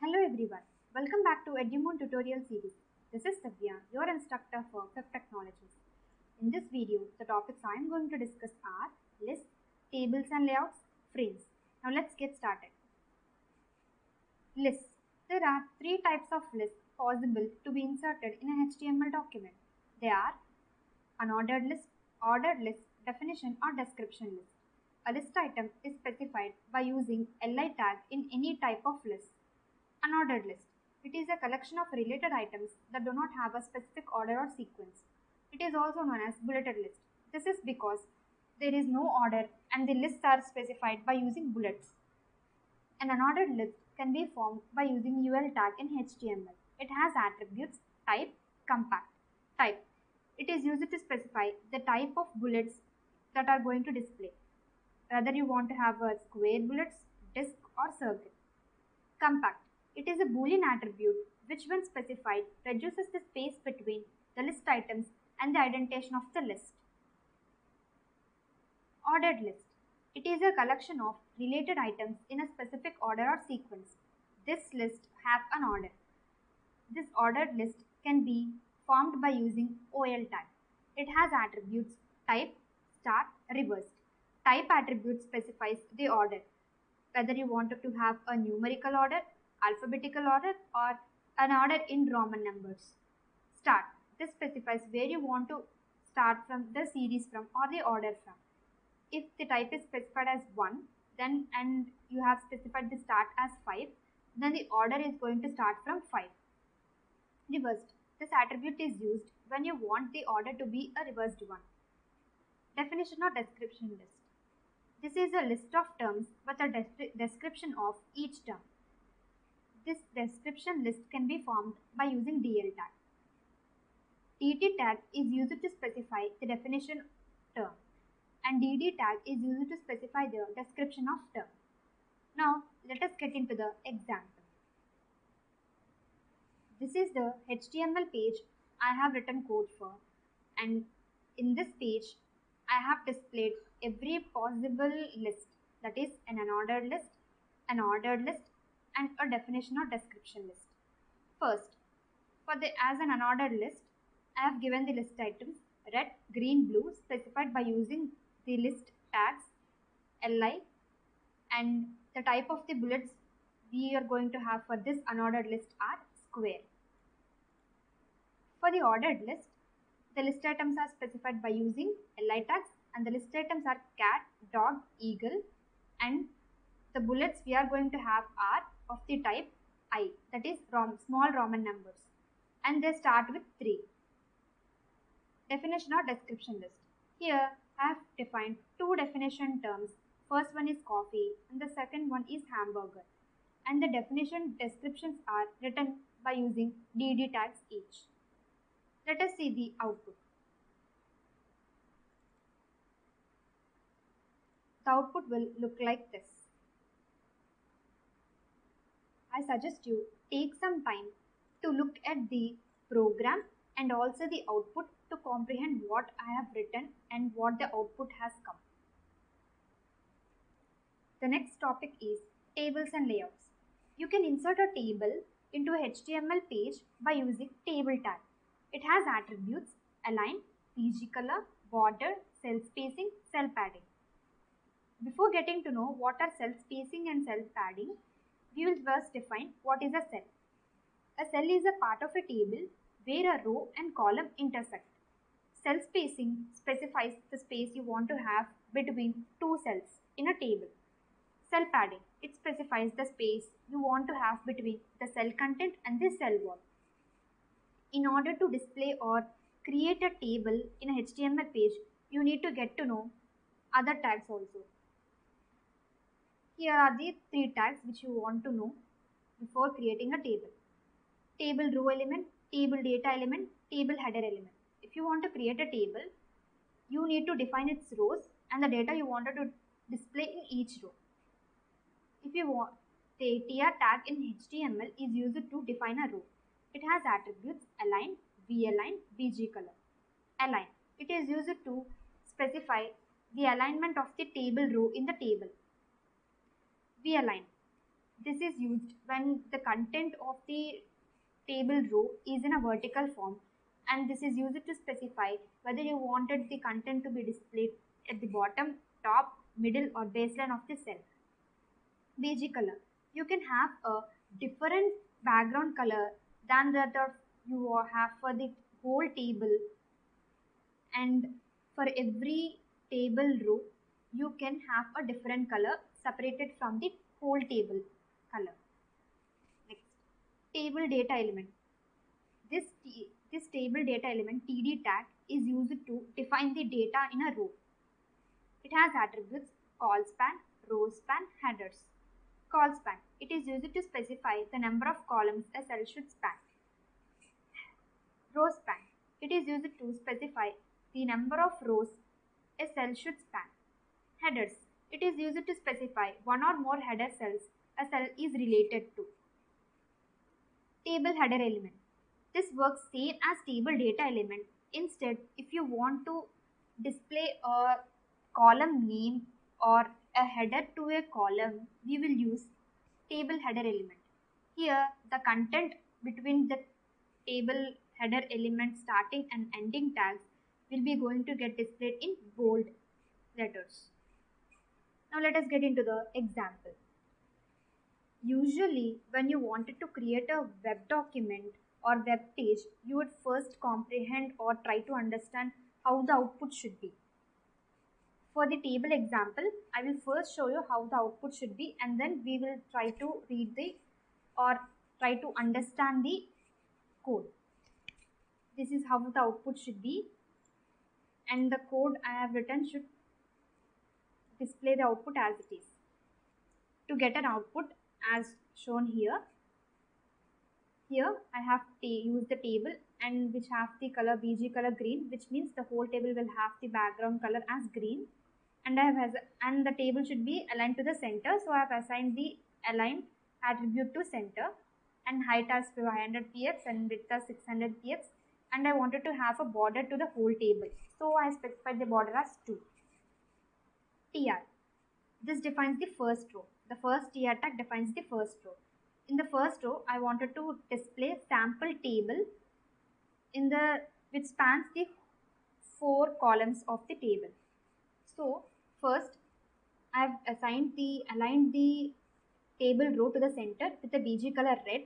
Hello everyone, welcome back to Edumon tutorial series. This is Savya, your instructor for Web Technologies. In this video, the topics I am going to discuss are lists, tables and layouts, frames. Now let's get started. Lists. There are three types of lists possible to be inserted in an HTML document. They are unordered list, ordered list, definition or description list. A list item is specified by using li tag in any type of list. Unordered list. It is a collection of related items that do not have a specific order or sequence. It is also known as bulleted list. This is because there is no order and the lists are specified by using bullets. An unordered list can be formed by using UL tag in HTML. It has attributes type, compact. Type. It is used to specify the type of bullets that are going to display. Whether you want to have a square bullets, disc or circle. Compact. It is a Boolean attribute which when specified reduces the space between the list items and the indentation of the list. Ordered list. It is a collection of related items in a specific order or sequence. This list has an order. This ordered list can be formed by using OL tag. It has attributes type, start, reversed. Type attribute specifies the order. Whether you want to have a numerical order, alphabetical order or an order in Roman numbers. Start. This specifies where you want to start from the series from or the order from. If the type is specified as 1 then and you have specified the start as 5, then the order is going to start from 5. Reversed. This attribute is used when you want the order to be a reversed one. Definition or description list. This is a list of terms with a description of each term. This description list can be formed by using DL tag. DT tag is used to specify the definition term and DD tag is used to specify the description of term. Now let us get into the example. This is the HTML page I have written code for, and in this page I have displayed every possible list, that is an unordered list, an ordered list and a definition or description list. First, as an unordered list, I have given the list items red, green, blue specified by using the list tags li, and the type of the bullets we are going to have for this unordered list are square. For the ordered list, the list items are specified by using li tags and the list items are cat, dog, eagle, and the bullets we are going to have are of the type I, that is small Roman numbers, and they start with 3. Definition or description list. Here I have defined two definition terms. First one is coffee and the second one is hamburger, and the definition descriptions are written by using DD tags each. Let us see the output. The output will look like this. I suggest you take some time to look at the program and also the output to comprehend what I have written and what the output has come. The next topic is tables and layouts. You can insert a table into a HTML page by using table tag. It has attributes align, PG color, border, cell spacing, cell padding. Before getting to know what are cell spacing and cell padding, we will first define what is a cell. A cell is a part of a table where a row and column intersect. Cell spacing specifies the space you want to have between two cells in a table. Cell padding, it specifies the space you want to have between the cell content and the cell wall. In order to display or create a table in a HTML page, you need to get to know other tags also. Here are the 3 tags which you want to know before creating a table. Table row element, table data element, table header element. If you want to create a table, you need to define its rows and the data you wanted to display in each row. If you want, the tr tag in HTML is used to define a row. It has attributes align, valign, bg color. Align. It is used to specify the alignment of the table row in the table. Valign. This is used when the content of the table row is in a vertical form, and this is used to specify whether you wanted the content to be displayed at the bottom, top, middle or baseline of the cell. BG color. You can have a different background color than that of you have for the whole table, and for every table row you can have a different color separated from the whole table color. Next, table data element. This table data element TD tag is used to define the data in a row. It has attributes call span, row span, headers. Call span. It is used to specify the number of columns a cell should span. Row span. It is used to specify the number of rows a cell should span. Headers. It is used to specify one or more header cells a cell is related to. Table header element. This works same as table data element. Instead, if you want to display a column name or a header to a column, we will use table header element. Here, the content between the table header element starting and ending tags will be going to get displayed in bold letters. Now let us get into the example. Usually, when you wanted to create a web document or web page, you would first comprehend or try to understand how the output should be. For the table example, I will first show you how the output should be, and then we will try to read the or try to understand the code. This is how the output should be, and the code I have written should display the output as it is. To get an output as shown here, I have used the table and which have the color BG color green, which means the whole table will have the background color as green, and and the table should be aligned to the center, so I have assigned the align attribute to center, and height as 500 px and width as 600 px, and I wanted to have a border to the whole table, so I specified the border as 2. TR. This defines the first row. The first TR tag defines the first row. In the first row, I wanted to display sample table which spans the 4 columns of the table. So first, I have aligned the table row to the center with the BG color red,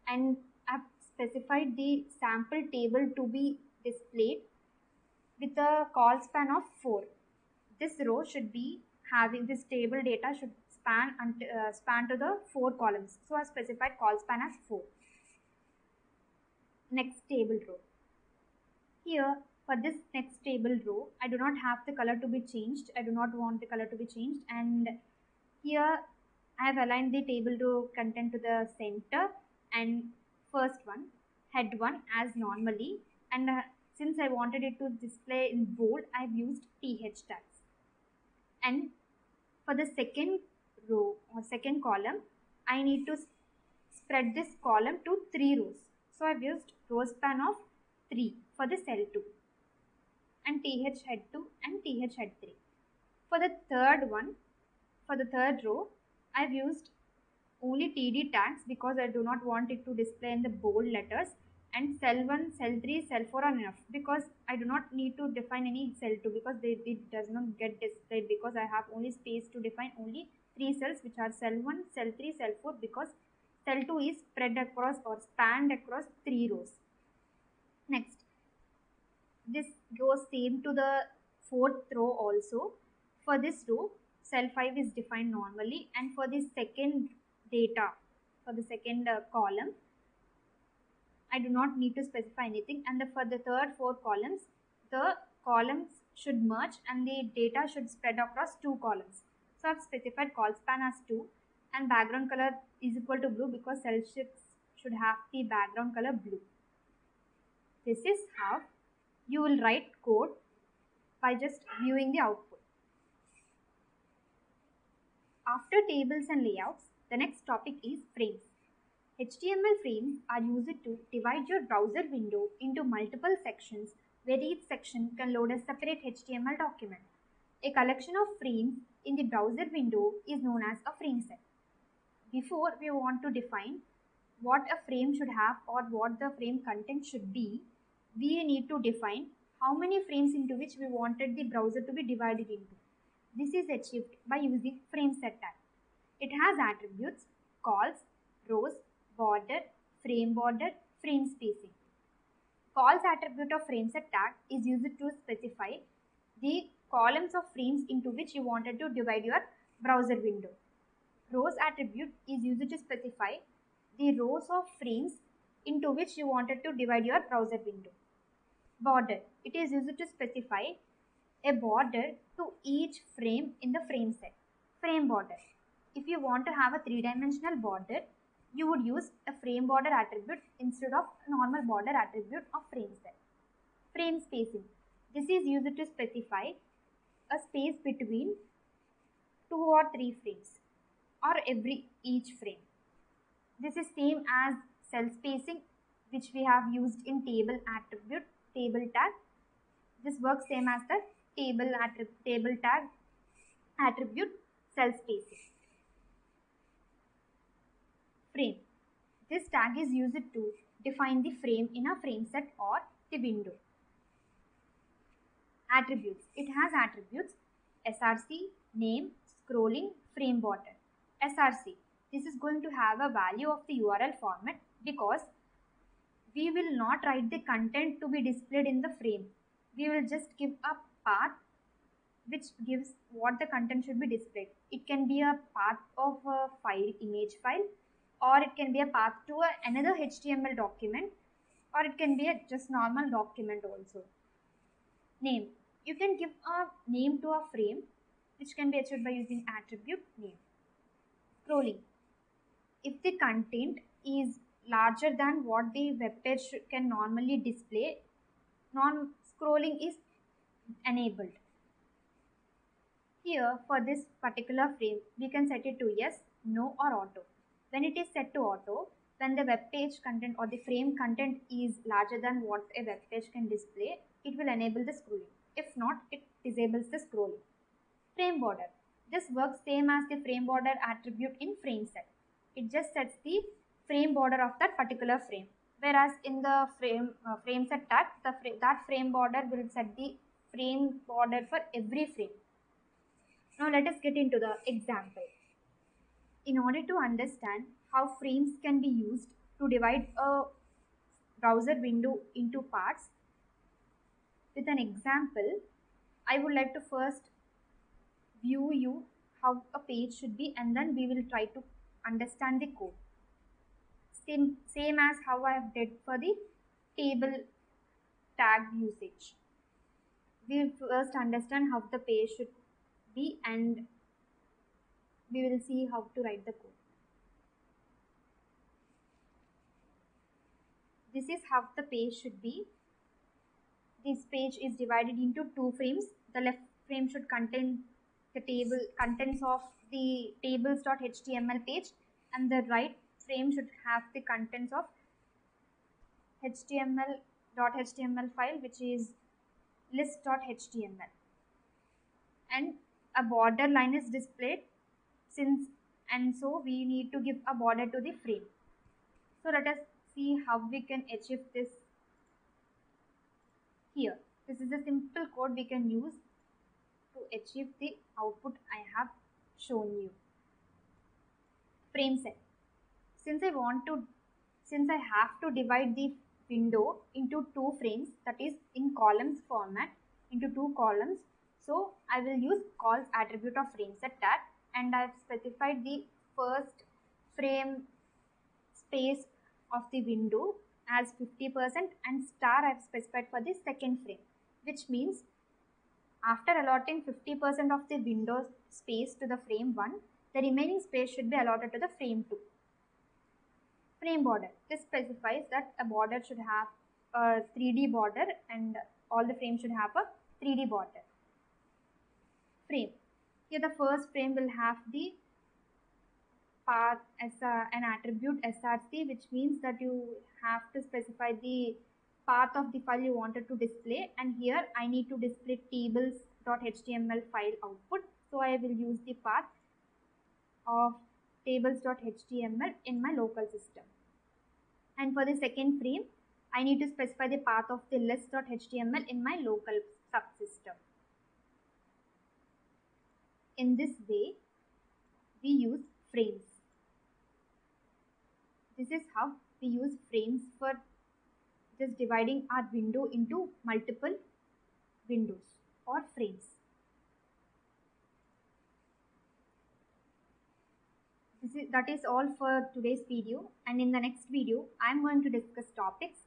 and I have specified the sample table to be displayed with a call span of 4. This row should be having this table data should span to the 4 columns. So I specified call span as 4. Next table row. Here for this next table row, I do not have the color to be changed. I do not want the color to be changed, and here I have aligned the table row content to the center, and first one, head 1 as normally, and since I wanted it to display in bold, I have used TH tags. And for the second row or second column, I need to spread this column to 3 rows. So I have used row span of 3 for the cell 2, and TH head 2 and TH head 3. For the third one, for the third row, I have used only TD tags because I do not want it to display in the bold letters, and cell 1, cell 3, cell 4 are enough because I do not need to define any cell 2 because it does not get displayed because I have only space to define only 3 cells, which are cell 1, cell 3, cell 4, because cell 2 is spread across or spanned across 3 rows. Next, this goes same to the fourth row also. For this row, cell 5 is defined normally, and for the second data, for the second column, I do not need to specify anything, and for the third 4 columns, the columns should merge and the data should spread across 2 columns. So I have specified call span as 2, and background color is equal to blue because cell 6 should have the background color blue. This is how you will write code by just viewing the output. After tables and layouts, the next topic is frames. HTML frames are used to divide your browser window into multiple sections where each section can load a separate HTML document. A collection of frames in the browser window is known as a frame set. before we want to define what a frame should have or what the frame content should be, we need to define how many frames into which we wanted the browser to be divided into. This is achieved by using frame set tag. It has attributes, calls, rows, border, frame spacing. Calls attribute of frame set tag is used to specify the columns of frames into which you wanted to divide your browser window. Rows attribute is used to specify the rows of frames into which you wanted to divide your browser window. Border, it is used to specify a border to each frame in the frame set. Frame border, if you want to have a three-dimensional border, you would use a frame border attribute instead of a normal border attribute of frame set. Frame spacing, this is used to specify a space between 2 or 3 frames or each frame. This is same as cell spacing, which we have used in table attribute, table tag. This works same as the table tag attribute, cell spacing. Frame, this tag is used to define the frame in a frame set or the window. Attributes, it has attributes src, name, scrolling, frame border. Src, this is going to have a value of the URL format because we will not write the content to be displayed in the frame. We will just give a path which gives what the content should be displayed. It can be a path of a file, image file, or it can be a path to another HTML document, or it can be a just normal document also. Name, you can give a name to a frame which can be achieved by using attribute name. Scrolling, if the content is larger than what the web page can normally display, non-scrolling is enabled. Here for this particular frame, we can set it to yes, no or auto. When it is set to auto, when the web page content or the frame content is larger than what a web page can display, it will enable the scrolling. If not, it disables the scrolling. Frame border, this works same as the frame border attribute in frame set. It just sets the frame border of that particular frame, whereas in the frame set tag, that frame border will set the frame border for every frame. Now let us get into the example. In order to understand how frames can be used to divide a browser window into parts, with an example, I would like to first view you how a page should be, and then we will try to understand the code. Same as how I have did for the table tag usage. We will first understand how the page should be, and we will see how to write the code. This is how the page should be. This page is divided into 2 frames. The left frame should contain the table contents of the tables.html page, and the right frame should have the contents of html.html file, which is list.html, and a border line is displayed so we need to give a border to the frame. So let us see how we can achieve this here. This is a simple code we can use to achieve the output I have shown you. Frame set. Since I have to divide the window into 2 frames, that is in columns format, into 2 columns, so I will use calls attribute of frame set tag, and I have specified the first frame space of the window as 50% and star I have specified for the second frame, which means after allotting 50% of the window space to the frame 1, the remaining space should be allotted to the frame 2. Frame border, this specifies that a border should have a 3D border and all the frames should have a 3D border. Frame, here the first frame will have the path as an attribute src, which means that you have to specify the path of the file you wanted to display, and here I need to display tables.html file output, so I will use the path of tables.html in my local system. And for the second frame, I need to specify the path of the list.html in my local subsystem. In this way, we use frames. This is how we use frames for just dividing our window into multiple windows or frames. That is all for today's video, and in the next video I am going to discuss topics,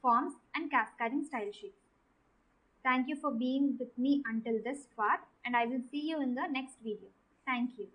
forms and cascading style sheets. Thank you for being with me until this far, and I will see you in the next video. Thank you.